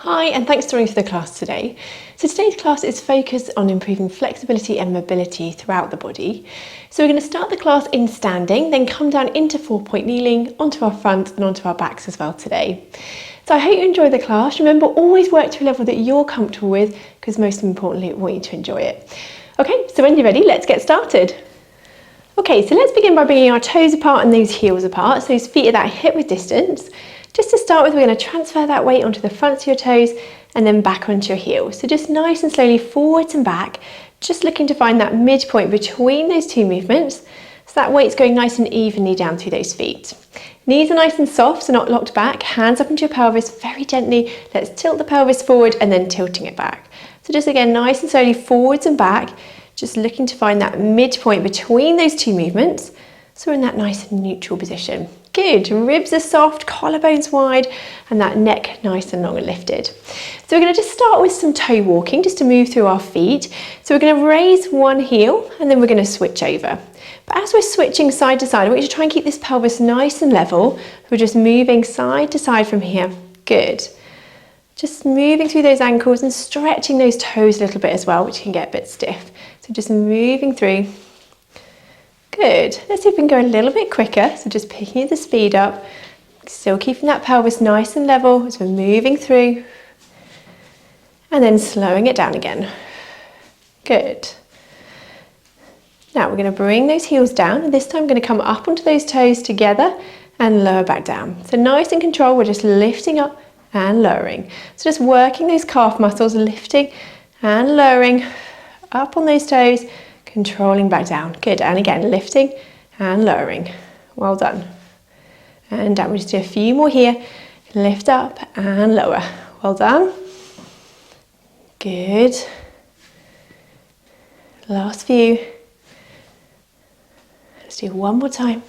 Hi, and thanks for joining for the class today. So today's class is focused on improving flexibility and mobility throughout the body. So we're going to start the class in standing, then come down into 4-point kneeling, onto our front and onto our backs as well today. So I hope you enjoy the class. Remember, always work to a level that you're comfortable with, because most importantly, we want you to enjoy it. Okay, so when you're ready, let's get started. Okay, so let's begin by bringing our toes apart and those heels apart, so those feet are that hip width distance. Just to start with, we're going to transfer that weight onto the fronts of your toes and then back onto your heels. So just nice and slowly forwards and back, just looking to find that midpoint between those two movements, so that weight's going nice and evenly down through those feet. Knees are nice and soft, so not locked back, hands up into your pelvis very gently. Let's tilt the pelvis forward and then tilting it back. So just again, nice and slowly forwards and back, just looking to find that midpoint between those two movements, so we're in that nice and neutral position. Good, ribs are soft, collarbones wide, and that neck nice and long and lifted. So we're going to just start with some toe walking, just to move through our feet. So we're going to raise one heel, and then we're going to switch over. But as we're switching side to side, I want you to try and keep this pelvis nice and level. We're just moving side to side from here. Good. Just moving through those ankles and stretching those toes a little bit as well, which can get a bit stiff. So just moving through. Good. Let's see if we can go a little bit quicker. So just picking the speed up, still keeping that pelvis nice and level as we're moving through, and then slowing it down again. Good. Now we're going to bring those heels down, and this time we're going to come up onto those toes together and lower back down. So nice and controlled, we're just lifting up and lowering. So just working those calf muscles, lifting and lowering up on those toes, controlling back down. Good, and again, lifting and lowering. Well done. And down, we'll just do a few more here. Lift up and lower. Well done. Good. Last few. Let's do one more time.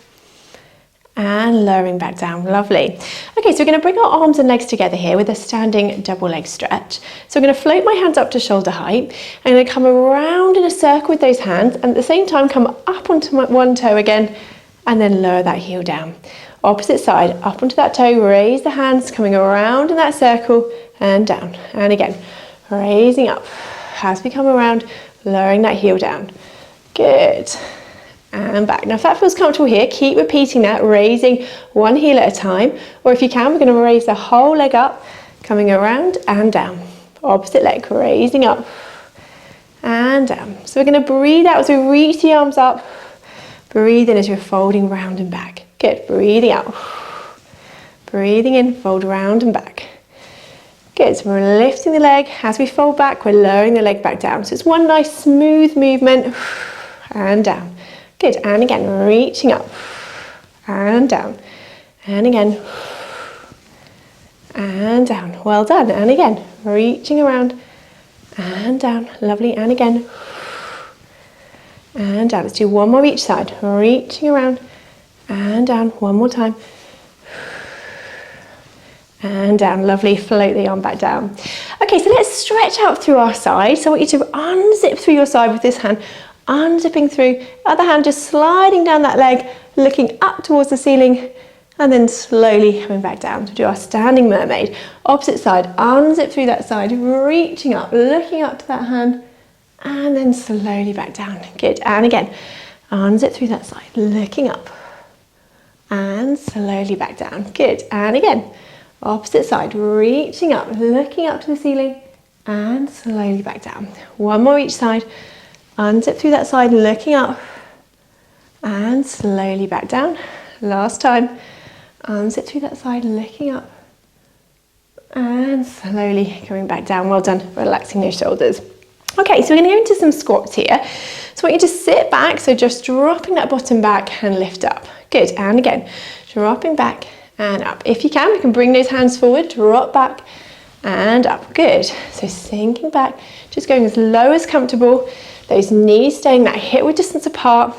And lowering back down. Lovely. Okay, so we're going to bring our arms and legs together here with a standing double leg stretch. So I'm going to float my hands up to shoulder height. I'm going to come around in a circle with those hands, and at the same time come up onto my one toe again, and then lower that heel down. Opposite side, up onto that toe, raise the hands, coming around in that circle and down. And again, raising up as we come around, lowering that heel down. Good. And back. Now if that feels comfortable here, keep repeating that, raising one heel at a time, or if you can, we're going to raise the whole leg up, coming around and down. Opposite leg, raising up and down. So we're going to breathe out as we reach the arms up, breathe in as you're folding round and back. Good, breathing out, breathing in, fold round and back. Good, so we're lifting the leg, as we fold back, we're lowering the leg back down. So it's one nice smooth movement, and down. Good, and again, reaching up, and down, and again, and down. Well done, and again, reaching around, and down, lovely, and again, and down. Let's do one more each side, reaching around, and down, one more time, and down, lovely, float the arm back down. Okay, so let's stretch out through our side. So I want you to unzip through your side with this hand, unzipping through, other hand just sliding down that leg, looking up towards the ceiling, and then slowly coming back down to do our standing mermaid. Opposite side, unzip through that side, reaching up, looking up to that hand, and then slowly back down. Good, and again, unzip through that side, looking up, and slowly back down. Good, and again, opposite side, reaching up, looking up to the ceiling, and slowly back down. One more each side. Unzip through that side, looking up, and slowly back down. Last time. Unzip through that side, looking up, and slowly coming back down. Well done, relaxing those shoulders. Okay, so we're going to go into some squats here. So I want you to sit back, so just dropping that bottom back and lift up. Good, and again, dropping back and up. If you can bring those hands forward, drop back and up. Good, so sinking back, just going as low as comfortable. Those knees staying that hip width distance apart.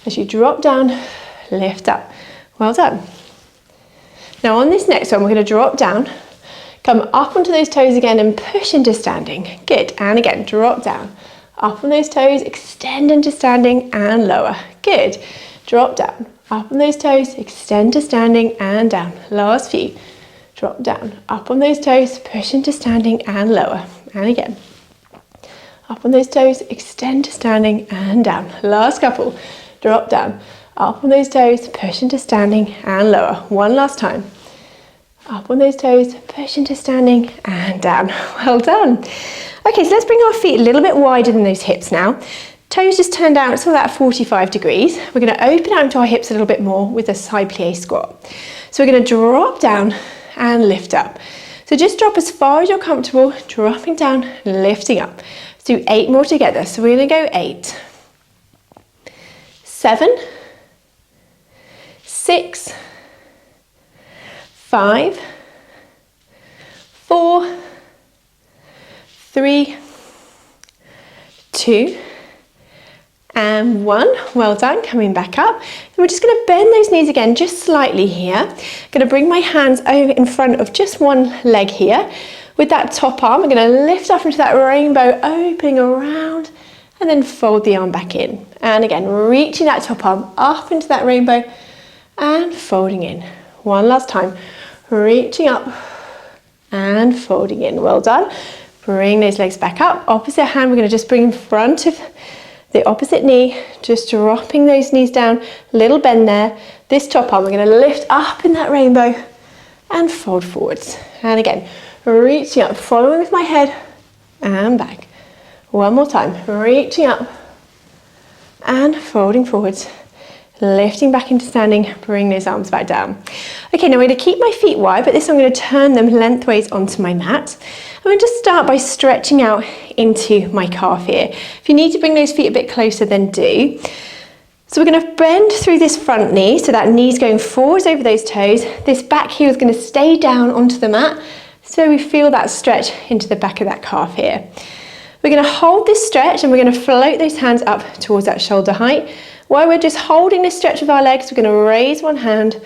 As you drop down, lift up. Well done. Now on this next one, we're going to drop down, come up onto those toes again and push into standing. Good, and again, drop down. Up on those toes, extend into standing and lower. Good. Drop down, up on those toes, extend to standing and down. Last few. drop down, up on those toes, push into standing and lower, and again. Up on those toes, extend to standing and down. Last couple, drop down, up on those toes, push into standing and lower. One last time. Up on those toes, push into standing and down. Well done. Okay, so let's bring our feet a little bit wider than those hips now. Toes just turned out, so about 45 degrees. We're going to open out into our hips a little bit more with a side plie squat. So we're going to drop down and lift up. So just drop as far as you're comfortable, dropping down, lifting up. Let's do 8 more together. So we're going to go 8, 7, 6, 5, 4, 3, 2, and 1. Well done. Coming back up. And we're just going to bend those knees again just slightly here. Going to bring my hands over in front of just one leg here. With that top arm, I'm going to lift up into that rainbow, opening around, and then fold the arm back in. And again, reaching that top arm up into that rainbow and folding in. One last time. Reaching up and folding in. Well done. Bring those legs back up. Opposite hand, we're going to just bring in front of the opposite knee, just dropping those knees down, little bend there. This top arm, we're going to lift up in that rainbow and fold forwards. And again, reaching up, following with my head and back. One more time, reaching up and folding forwards. Lifting back into standing, bring those arms back down. Okay, now I'm going to keep my feet wide, but this time I'm going to turn them lengthways onto my mat. I'm going to just start by stretching out into my calf here. If you need to bring those feet a bit closer, then do. So we're going to bend through this front knee, so that knee's going forwards over those toes. This back heel is going to stay down onto the mat, so we feel that stretch into the back of that calf here. We're going to hold this stretch and we're going to float those hands up towards that shoulder height. While we're just holding this stretch with our legs, we're going to raise one hand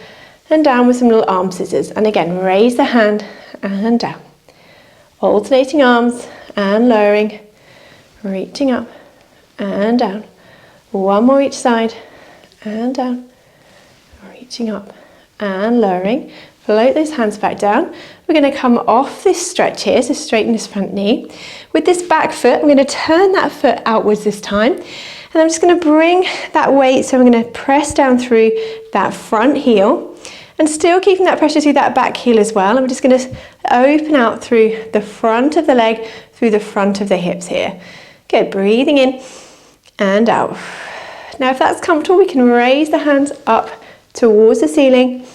and down with some little arm scissors. And again, raise the hand and down. Alternating arms and lowering, reaching up and down. One more each side and down, reaching up and lowering. Float those hands back down. We're going to come off this stretch here, so straighten this front knee. With this back foot, I'm going to turn that foot outwards this time. And I'm just going to bring that weight, so I'm going to press down through that front heel and still keeping that pressure through that back heel as well. I'm just going to open out through the front of the leg, through the front of the hips here. Good, breathing in and out. Now if that's comfortable, we can raise the hands up towards the ceiling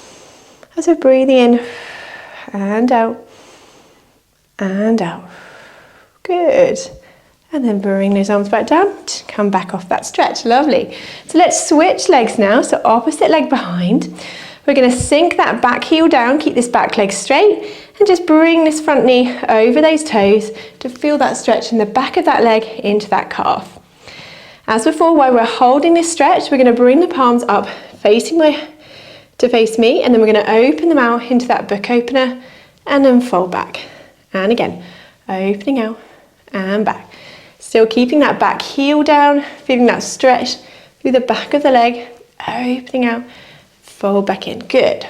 as we're breathing in and out and out. Good. And then bring those arms back down, come back off that stretch, lovely. So let's switch legs now, so opposite leg behind. We're going to sink that back heel down, keep this back leg straight, and just bring this front knee over those toes to feel that stretch in the back of that leg into that calf. As before, while we're holding this stretch, we're going to bring the palms up, facing to face me, and then we're going to open them out into that book opener, and then fold back. And again, opening out and back. Still keeping that back heel down, feeling that stretch through the back of the leg, opening out, fold back in, good.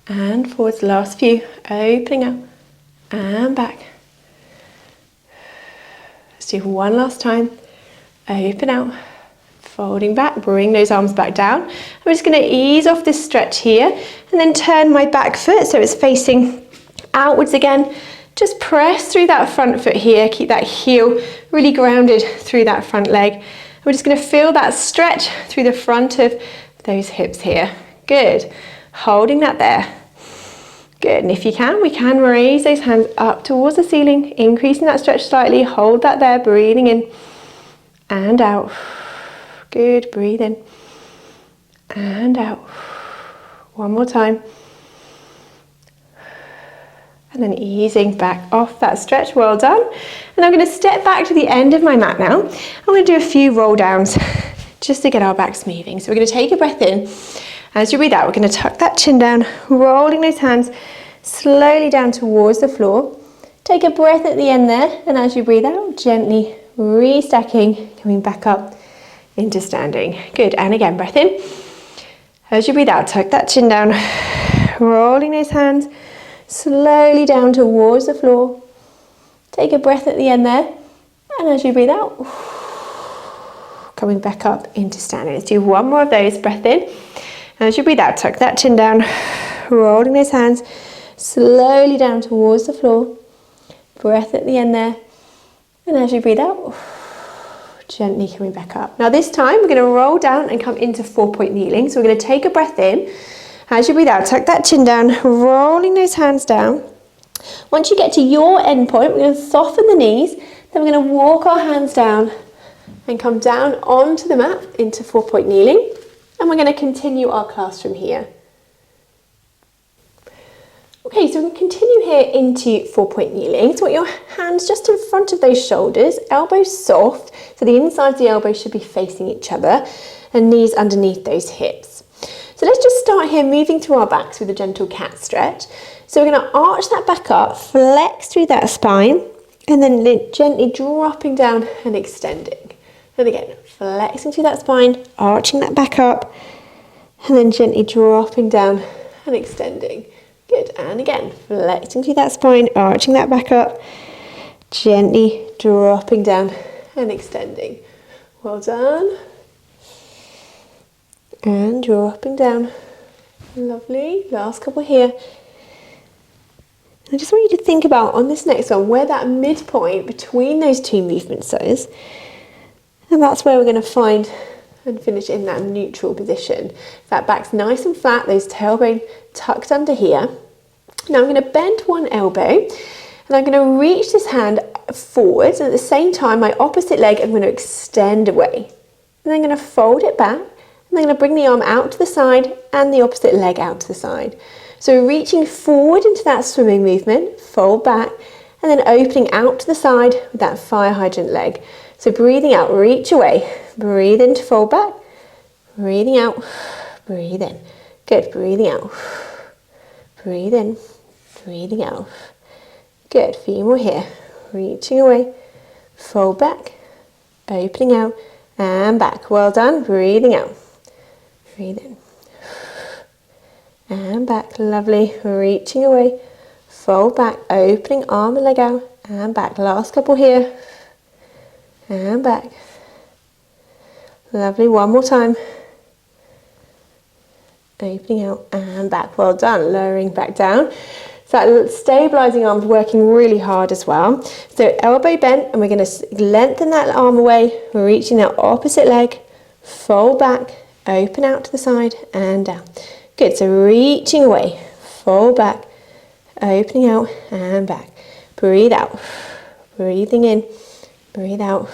And forwards, last few, opening out and back. Let's do one last time, open out, folding back, bring those arms back down. I'm just going to ease off this stretch here and then turn my back foot so it's facing outwards again. Just press through that front foot here, keep that heel really grounded through that front leg. We're just going to feel that stretch through the front of those hips here. Good. Holding that there. Good. And if you can, we can raise those hands up towards the ceiling, increasing that stretch slightly. Hold that there, breathing in and out. Good. Breathe in and out. One more time. And then easing back off that stretch, well done. And I'm going to step back to the end of my mat now. I'm going to do a few roll downs just to get our backs moving. So we're going to take a breath in. As you breathe out, we're going to tuck that chin down, rolling those hands slowly down towards the floor. Take a breath at the end there, and as you breathe out, gently restacking, coming back up into standing. Good, and again, breath in. As you breathe out, tuck that chin down, rolling those hands slowly down towards the floor. Take a breath at the end there, and as you breathe out, coming back up into standing. Let's do one more of those, breath in, and as you breathe out, tuck that chin down, rolling those hands slowly down towards the floor. Breath at the end there, and as you breathe out, gently coming back up. Now this time we're going to roll down and come into 4-point kneeling. So we're going to take a breath in. As you breathe out, tuck that chin down, rolling those hands down. Once you get to your end point, we're going to soften the knees. Then we're going to walk our hands down and come down onto the mat into 4-point kneeling. And we're going to continue our class from here. Okay, so we can continue here into 4-point kneeling. So want your hands just in front of those shoulders, elbows soft, so the insides of the elbows should be facing each other, and knees underneath those hips. So let's just start here moving through our backs with a gentle cat stretch. So we're going to arch that back up, flex through that spine, and then gently dropping down and extending. And again, flexing through that spine, arching that back up, and then gently dropping down and extending. Good, and again, flexing through that spine, arching that back up, gently dropping down and extending. Well done. And dropping down. Lovely, last couple here. I just want you to think about on this next one where that midpoint between those two movements is, and that's where we're going to find and finish in that neutral position. That back's nice and flat, those tailbone tucked under here. Now I'm going to bend one elbow and I'm going to reach this hand forwards, and at the same time my opposite leg I'm going to extend away. And I'm going to fold it back, and I'm going to bring the arm out to the side and the opposite leg out to the side. So reaching forward into that swimming movement, fold back, and then opening out to the side with that fire hydrant leg. So breathing out, reach away, breathe in to fold back, breathing out, breathe in. Good, breathing out, breathe in, breathing out. Good, few more here, reaching away, fold back, opening out, and back. Well done, breathing out, breathe in, and back. Lovely, reaching away, fold back, opening arm and leg out, and back. Last couple here, and back. Lovely, one more time. Opening out and back. Well done. Lowering back down. So that stabilizing arm's working really hard as well. So elbow bent, and we're going to lengthen that arm away. We're reaching that opposite leg. Fold back, open out to the side and down. Good. So reaching away, fold back, opening out and back. Breathe out. Breathing in. Breathe out.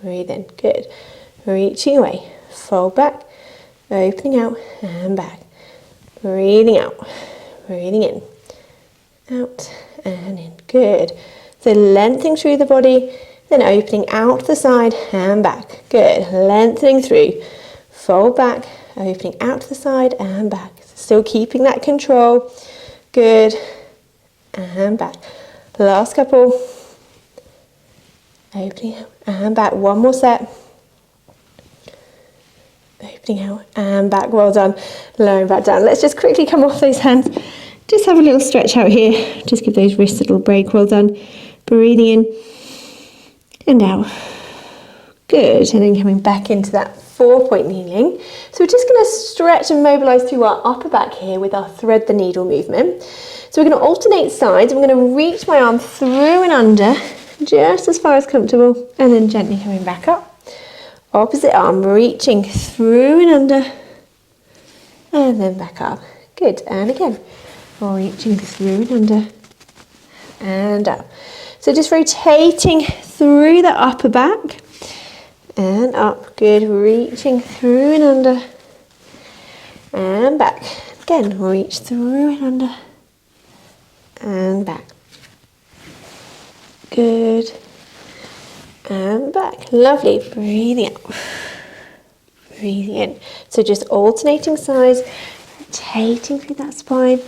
Breathe in. Good. Reaching away, fold back, opening out and back. Breathing out, breathing in, out and in. Good. So lengthening through the body, then opening out the side and back. Good. Lengthening through, fold back, opening out to the side and back. Still keeping that control. Good. And back. Last couple. Opening out and back. One more set. Opening out and back. Well done. Lowering back down. Let's just quickly come off those hands. Just have a little stretch out here. Just give those wrists a little break. Well done. Breathing in and out. Good. And then coming back into that 4-point kneeling. So we're just going to stretch and mobilise through our upper back here with our thread the needle movement. So we're going to alternate sides. I'm going to reach my arm through and under just as far as comfortable, and then gently coming back up. Opposite arm reaching through and under, and then back up. Good. And again, reaching through and under and up. So just rotating through the upper back and up. Good. Reaching through and under and back. Again, reach through and under and back. Good. And back. Lovely. Breathing out. Breathing in. So just alternating sides, rotating through that spine,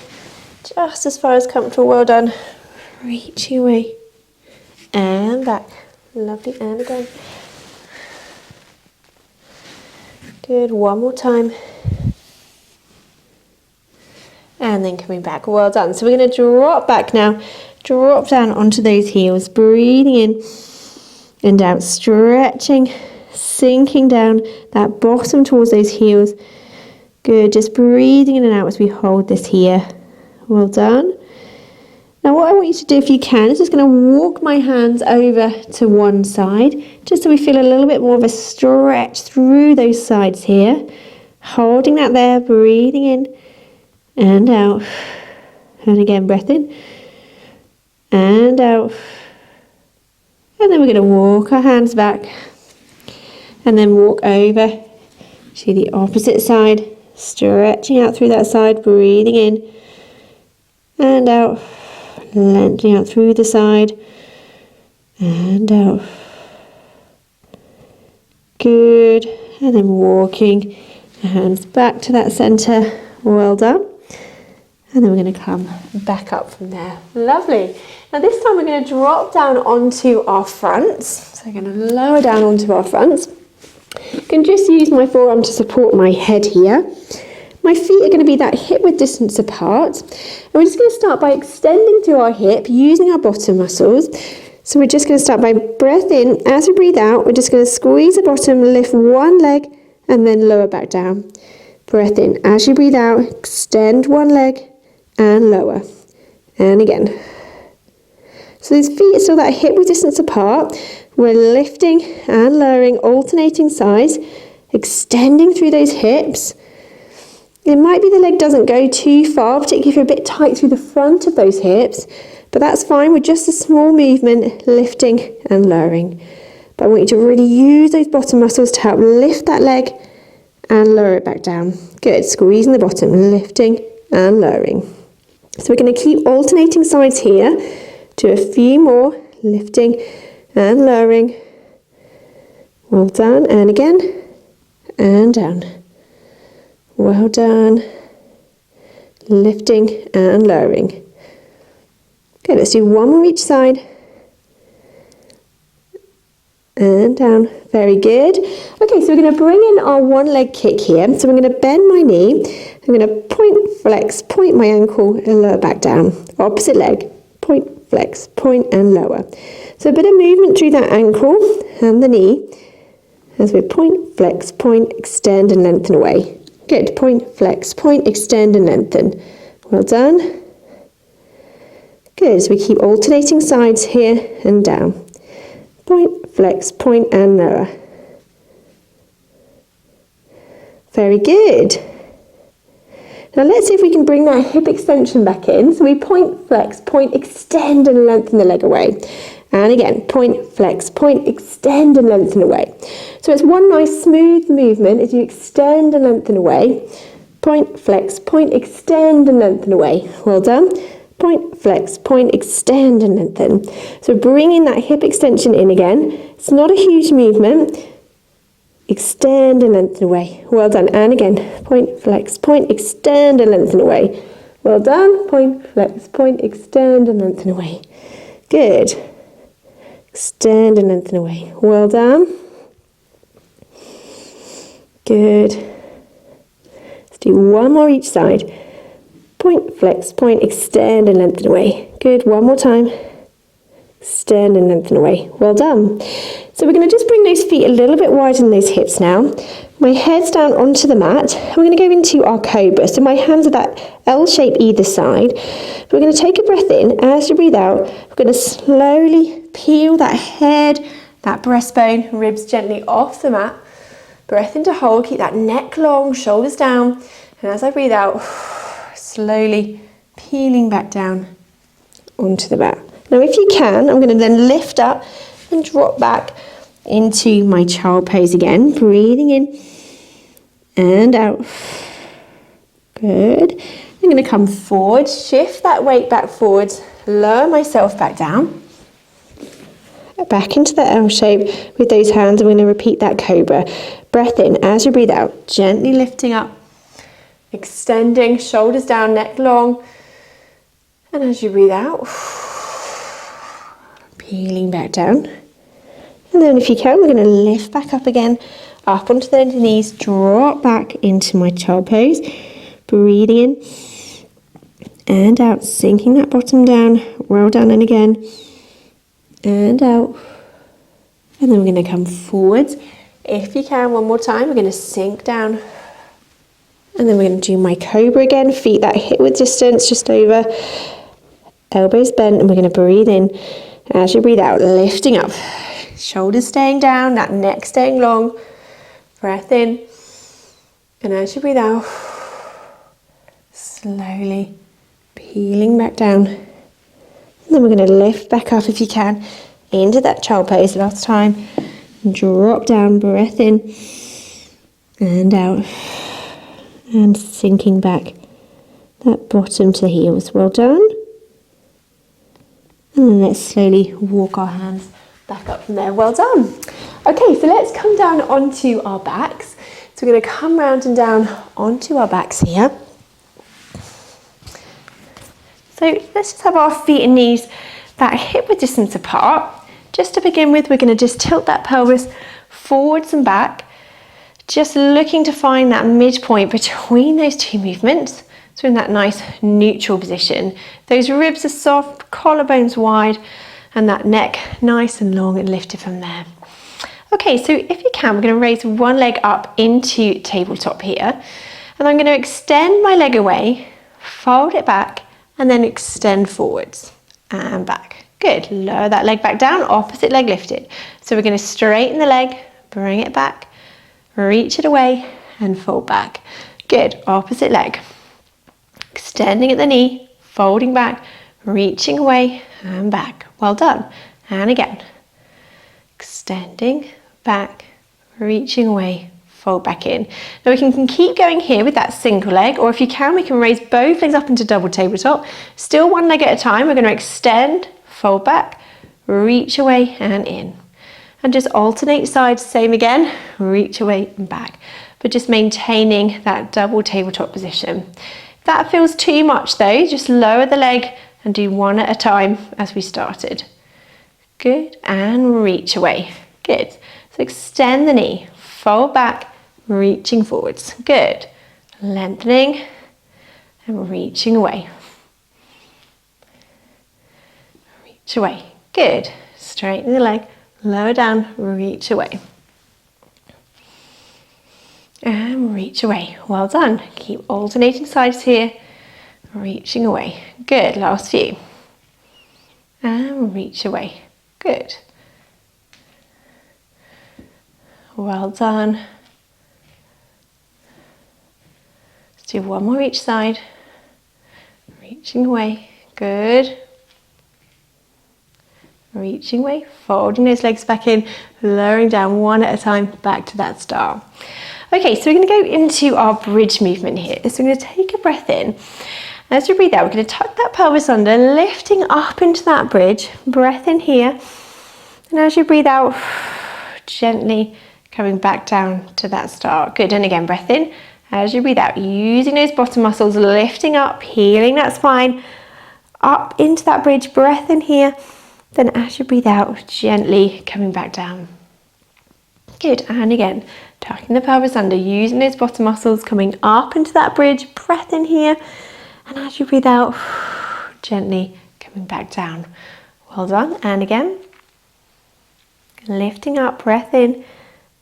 just as far as comfortable. Well done. Reaching away and back. Lovely. And again. Good. One more time. and then coming back. Well done. So we're going to drop back now, drop down onto those heels, breathing in and out, stretching, sinking down that bottom towards those heels. Good, just breathing in and out as we hold this here. Well done. Now what I want you to do, if you can, is just going to walk my hands over to one side, just so we feel a little bit more of a stretch through those sides here. Holding that there, breathing in and out. And again, breath in and out. And then we're going to walk our hands back and then walk over to the opposite side, stretching out through that side, breathing in and out. Lengthening out through the side and out. Good. And then walking the hands back to that centre. Well done. And then we're going to come back up from there. Lovely. Now this time we're going to drop down onto our fronts. So we're going to lower down onto our fronts. I can just use my forearm to support my head here. My feet are going to be that hip width distance apart. And we're just going to start by extending through our hip, using our bottom muscles. So we're just going to start by breath in. As we breathe out, we're just going to squeeze the bottom, lift one leg, and then lower back down. Breath in. As you breathe out, extend one leg and lower. And again. So these feet are still that hip width distance apart. We're lifting and lowering, alternating sides, extending through those hips. It might be the leg doesn't go too far, particularly if you're a bit tight through the front of those hips, but that's fine with just a small movement, lifting and lowering. But I want you to really use those bottom muscles to help lift that leg and lower it back down. Good, squeezing the bottom, lifting and lowering. So we're going to keep alternating sides here. Do a few more, lifting and lowering. Well done, and again, and down. Well done. Lifting and lowering. Okay, let's do one more each side. And down. Very good. Okay, so we're going to bring in our one leg kick here. So we're going to bend my knee. I'm going to point, flex, point my ankle and lower back down. Opposite leg. Point, flex, point and lower. So a bit of movement through that ankle and the knee as we point, flex, point, extend and lengthen away. Good. Point, flex, point, extend and lengthen. Well done. Good. So we keep alternating sides here and down. Point, flex, point and lower. Very good. Now let's see if we can bring that hip extension back in. So we point, flex, point, extend and lengthen the leg away. And again, point, flex, point, extend and lengthen away. So it's one nice smooth movement as you extend and lengthen away. Point, flex, point, extend and lengthen away. Well done. Point, flex, point, extend and lengthen. So bringing that hip extension in again. It's not a huge movement. Extend and lengthen away. Well done. And again, point, flex, point, extend and lengthen away. Well done. Point, flex, point, extend and lengthen away. Good. Extend and lengthen away. Well done. Good. Let's do one more each side. Point, flex, point, extend and lengthen away. Good. One more time. Extend and lengthen away. Well done. So we're going to just bring those feet a little bit wider than those hips now. My head's down onto the mat. We're going to go into our Cobra. So my hands are that L shape either side. We're going to take a breath in. As you breathe out, we're going to slowly peel that head, that breastbone, ribs gently off the mat. Breath in to hold. Keep that neck long, shoulders down. And as I breathe out, slowly peeling back down onto the mat. Now if you can, I'm going to then lift up and drop back into my child pose again. Breathing in and out. Good. I'm going to come forward, shift that weight back forwards, lower myself back down. Back into the L shape with those hands. I'm going to repeat that Cobra. Breath in as you breathe out, gently lifting up, extending, shoulders down, neck long. And as you breathe out, peeling back down. And then if you can, we're going to lift back up again, up onto the knees, drop back into my child pose. Breathing in and out, sinking that bottom down, well done, and again, and out, and then we're going to come forwards. If you can, one more time, we're going to sink down, and then we're going to do my Cobra again, feet that hip width distance, just over, elbows bent, and we're going to breathe in. As you breathe out, lifting up, shoulders staying down, that neck staying long, breath in, and as you breathe out, slowly peeling back down. And then we're going to lift back up if you can, into that child pose last time, drop down, breath in, and out, and sinking back, that bottom to the heels, well done. And then let's slowly walk our hands back up from there. Well done. Okay, so let's come down onto our backs. So we're going to come round and down onto our backs here. So let's just have our feet and knees that hip width distance apart. Just to begin with, we're going to just tilt that pelvis forwards and back, just looking to find that midpoint between those two movements. So in that nice neutral position, those ribs are soft, collarbones wide, and that neck nice and long and lifted from there. Okay, so if you can, we're going to raise one leg up into tabletop here, and I'm going to extend my leg away, fold it back, and then extend forwards and back. Good, lower that leg back down, opposite leg lifted. So we're going to straighten the leg, bring it back, reach it away, and fold back. Good, opposite leg. Extending at the knee, folding back, reaching away and back. Well done. And again. Extending back, reaching away, fold back in. Now we can keep going here with that single leg, or if you can, we can raise both legs up into double tabletop. Still one leg at a time. We're going to extend, fold back, reach away and in. And just alternate sides, same again, reach away and back. But just maintaining that double tabletop position. If that feels too much though, just lower the leg and do one at a time as we started. Good, and reach away. Good. So extend the knee, fold back, reaching forwards. Good. Lengthening and reaching away. Reach away. Good. Straighten the leg, lower down, reach away. And reach away. Well done. Keep alternating sides here. Reaching away. Good. Last few. And reach away. Good. Well done. Let's do one more each side. Reaching away. Good. Reaching away. Folding those legs back in. Lowering down one at a time. Back to that start. Okay, so we're going to go into our bridge movement here. So we're going to take a breath in. As you breathe out, we're going to tuck that pelvis under, lifting up into that bridge. Breath in here. And as you breathe out, gently coming back down to that start. Good, and again, breath in. As you breathe out, using those bottom muscles, lifting up, healing that spine, up into that bridge. Breath in here. Then as you breathe out, gently coming back down. Good, and again, tucking the pelvis under, using those bottom muscles, coming up into that bridge, breath in here, and as you breathe out, gently coming back down. Well done, and again, lifting up, breath in,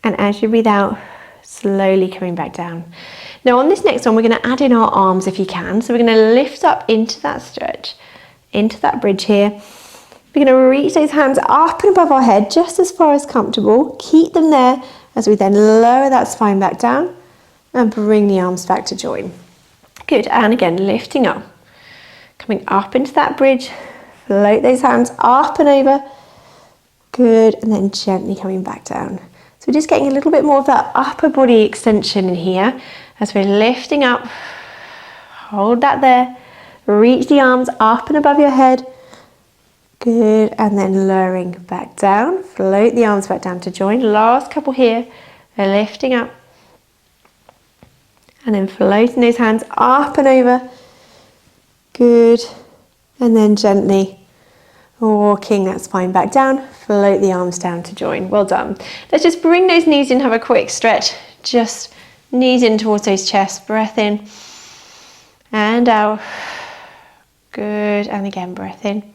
and as you breathe out, slowly coming back down. Now on this next one, we're going to add in our arms if you can, so we're going to lift up into that stretch, into that bridge here. We're going to reach those hands up and above our head, just as far as comfortable. Keep them there as we then lower that spine back down and bring the arms back to join. Good, and again, lifting up. Coming up into that bridge, float those hands up and over. Good, and then gently coming back down. So we're just getting a little bit more of that upper body extension in here as we're lifting up. Hold that there. Reach the arms up and above your head. Good, and then lowering back down. Float the arms back down to join. Last couple here. Lifting up. And then floating those hands up and over. Good. And then gently walking that spine back down. Float the arms down to join. Well done. Let's just bring those knees in, have a quick stretch. Just knees in towards those chests. Breath in and out. Good, and again, breath in.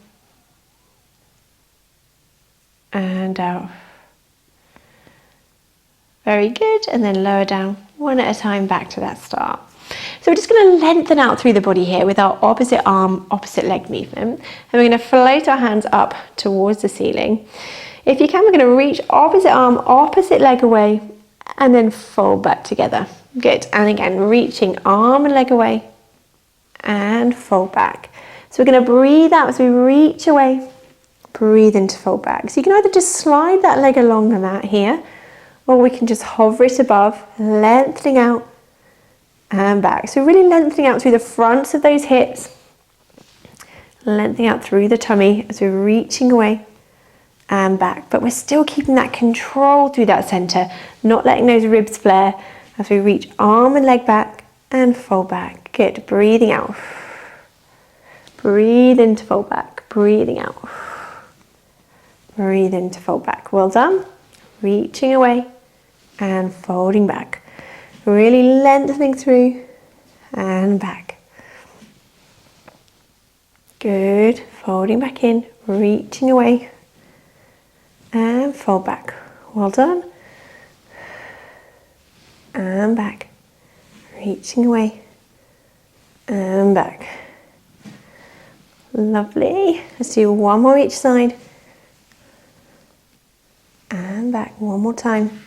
And out. Very good, and then lower down one at a time back to that start. So we're just going to lengthen out through the body here with our opposite arm, opposite leg movement. And we're going to float our hands up towards the ceiling. If you can, we're going to reach opposite arm, opposite leg away, and then fold back together. Good, and again, reaching arm and leg away, and fold back. So we're going to breathe out as we reach away, breathe in to fold back. So you can either just slide that leg along the mat here, or we can just hover it above, lengthening out, and back. So really lengthening out through the fronts of those hips, lengthening out through the tummy as we're reaching away and back. But we're still keeping that control through that centre, not letting those ribs flare as we reach arm and leg back and fold back. Good, breathing out. Breathe in to fold back, breathing out. Breathe in to fold back. Well done. Reaching away and folding back. Really lengthening through and back. Good. Folding back in, reaching away and fold back. Well done. And back. Reaching away and back. Lovely. Let's do one more each side. And back. One more time.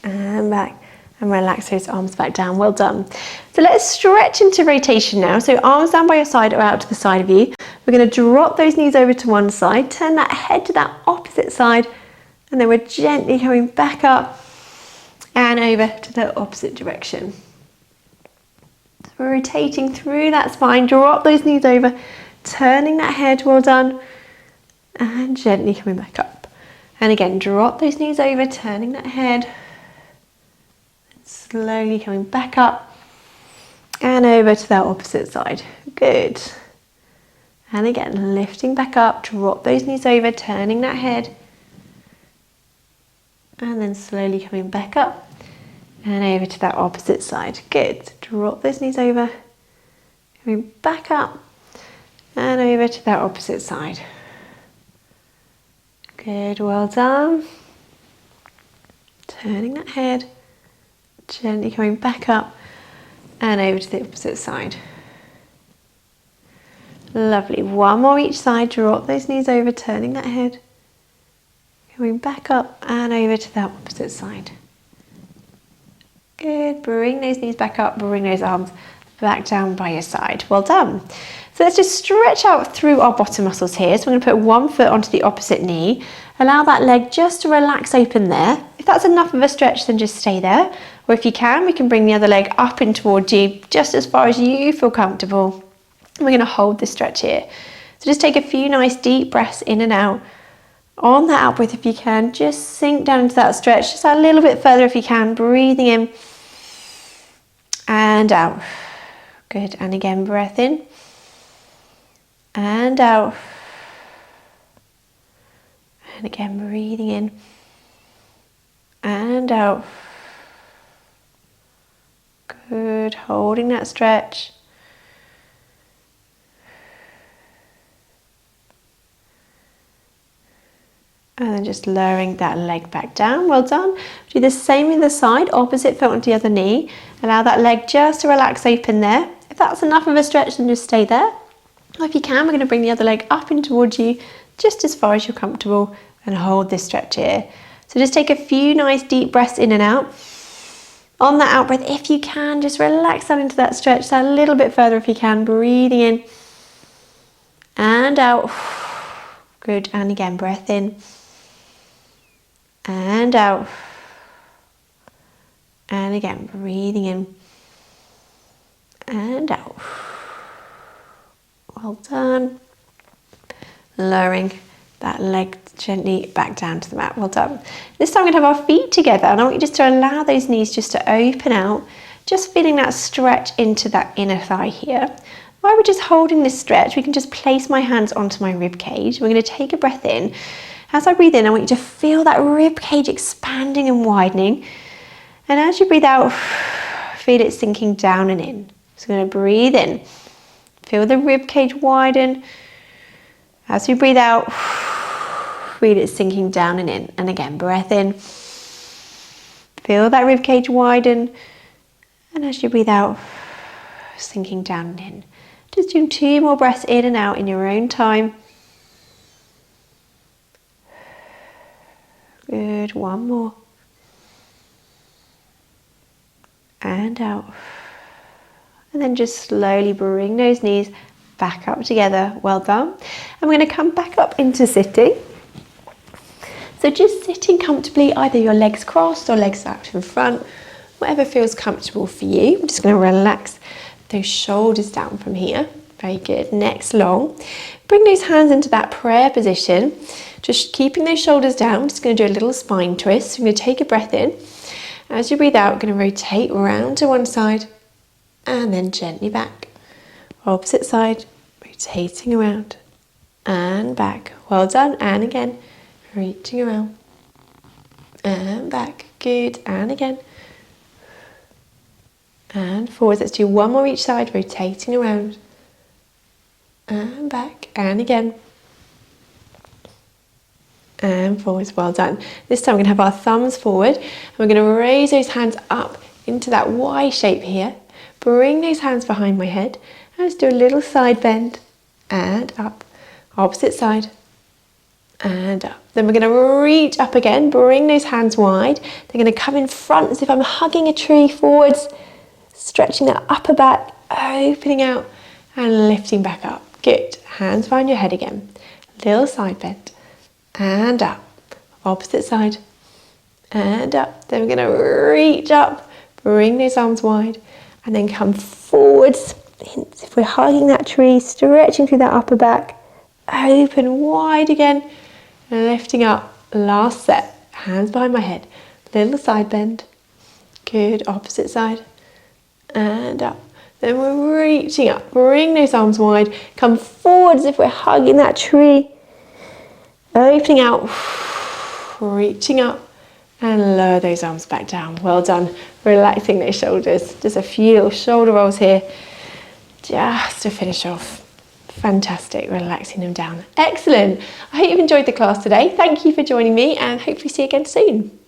And back. And relax those arms back down. Well done. So let's stretch into rotation now. So arms down by your side or out to the side of you. We're going to drop those knees over to one side. Turn that head to that opposite side. And then we're gently coming back up and over to the opposite direction. So we're rotating through that spine. Drop those knees over. Turning that head. Well done. And gently coming back up. And again, drop those knees over. Turning that head. Slowly coming back up and over to that opposite side. Good. And again, lifting back up, drop those knees over, turning that head. And then slowly coming back up and over to that opposite side. Good. Drop those knees over, coming back up and over to that opposite side. Good, well done. Turning that head. Gently coming back up and over to the opposite side. Lovely. One more each side. Drop those knees over, turning that head. Coming back up and over to that opposite side. Good. Bring those knees back up. Bring those arms back down by your side. Well done. So let's just stretch out through our bottom muscles here. So we're going to put one foot onto the opposite knee. Allow that leg just to relax open there. If that's enough of a stretch, then just stay there. Or if you can, we can bring the other leg up and towards you, just as far as you feel comfortable. And we're going to hold this stretch here. So just take a few nice deep breaths in and out. On that out breath, if you can, just sink down into that stretch. Just a little bit further if you can. Breathing in and out. Good. And again, breath in and out. And again, breathing in and out. Good, holding that stretch. And then just lowering that leg back down. Well done. Do the same in the side, opposite foot onto the other knee. Allow that leg just to relax open there. If that's enough of a stretch, then just stay there. Or if you can, we're going to bring the other leg up and towards you, just as far as you're comfortable, and hold this stretch here. So just take a few nice deep breaths in and out. On that out breath, if you can, just relax down into that stretch, so a little bit further if you can, breathing in and out. Good, and again, breath in and out. And again, breathing in and out. Well done. Lowering that leg gently back down to the mat. Well done. This time we're going to have our feet together, and I want you just to allow those knees just to open out, just feeling that stretch into that inner thigh here. While we're just holding this stretch, we can just place my hands onto my rib cage. We're going to take a breath in. As I breathe in, I want you to feel that rib cage expanding and widening. And as you breathe out, feel it sinking down and in. So we're going to breathe in, Feel the rib cage widen. As we breathe out, feel it sinking down and in. And again, breath in. Feel that rib cage widen. And as you breathe out, sinking down and in. Just doing 2 more breaths in and out in your own time. Good, 1 more. And out. And then just slowly bring those knees back up together. Well done. And we're going to come back up into sitting. So just sitting comfortably, either your legs crossed or legs out in front, whatever feels comfortable for you. I'm just going to relax those shoulders down from here. Very good. Next long. Bring those hands into that prayer position. Just keeping those shoulders down. I'm just going to do a little spine twist. I'm going to take a breath in. As you breathe out, we're going to rotate round to one side and then gently back. Opposite side, rotating around and back. Well done. And again, reaching around and back. Good. And again. And forwards. Let's do 1 more each side, rotating around and back. And again. And forwards. Well done. This time we're going to have our thumbs forward and we're going to raise those hands up into that Y shape here. Bring those hands behind my head and let's do a little side bend and up. Opposite side and up. Then we're going to reach up again. Bring those hands wide. They're going to come in front as if I'm hugging a tree forwards. Stretching that upper back, opening out and lifting back up. Good. Hands behind your head again. Little side bend. And up. Opposite side. And up. Then we're going to reach up. Bring those arms wide. And then come forwards. If we're hugging that tree, stretching through that upper back. Open wide again. Lifting up. Last set. Hands behind my head. Little side bend. Good. Opposite side. And up. Then we're reaching up. Bring those arms wide. Come forward as if we're hugging that tree. Opening out. Reaching up. And lower those arms back down. Well done. Relaxing those shoulders. Just a few little shoulder rolls here. Just to finish off. Fantastic. Relaxing them down. Excellent. I hope you've enjoyed the class today. Thank you for joining me and hopefully see you again soon.